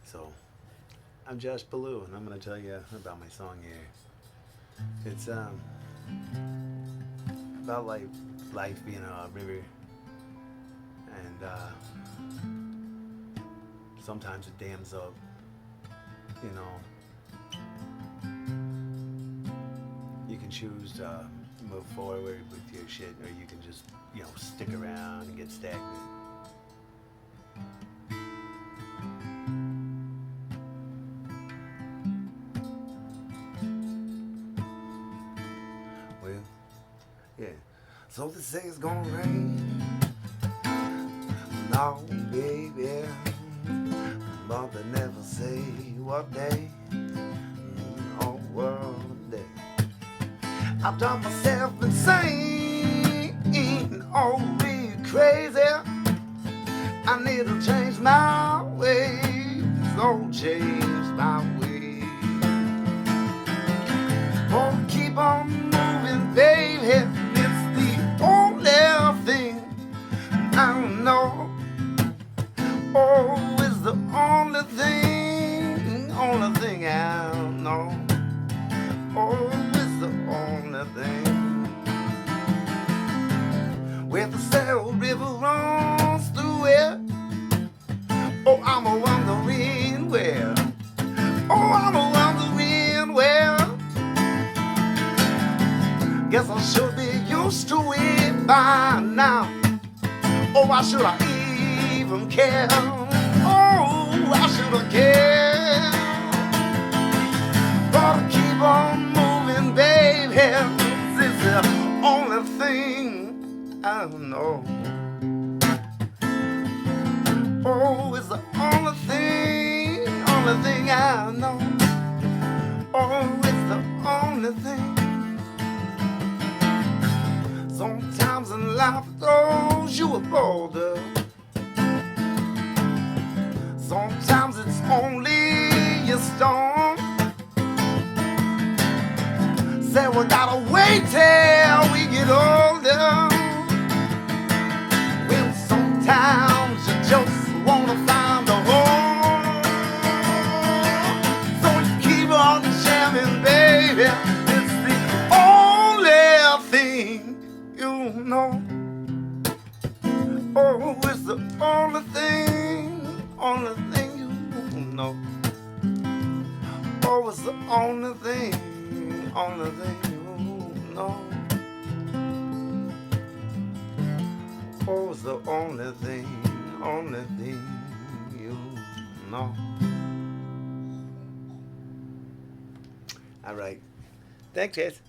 So, I'm Josh Ballou, and I'm gonna tell you about my song here. It's about life being a river, and sometimes it dams up. You know, you can choose to move forward with your shit, or you can just stick around and get stagnant. Well, yeah. So they say it's gonna rain. No, baby. But they never say what day. Oh, what day. I've done myself insane. Oh, be crazy. I need to change my ways. Oh, change my ways. Oh, keep on moving, baby. It's the only thing I know. Oh, it's the only thing I know. Oh, it's the only thing. Where the Saddle River runs through it. Oh, I'm a wondering where. Oh, I'm a wondering where. Guess I should be used to it by now. Oh, why should I even care? Oh, why should I care? Gotta keep on moving, baby. It's the only thing I know. Oh, it's the only thing I know. Oh, it's the only thing. Sometimes in life throws you a boulder. Sometimes it's only a stone. Say we gotta wait till we get older. Well, sometimes you just wanna find a home. So you keep on jamming, baby. It's the only thing you know. Oh, it's the only thing you know. Oh, it's the only thing you know. Oh, it's the only thing you know. All right. Thanks, kids.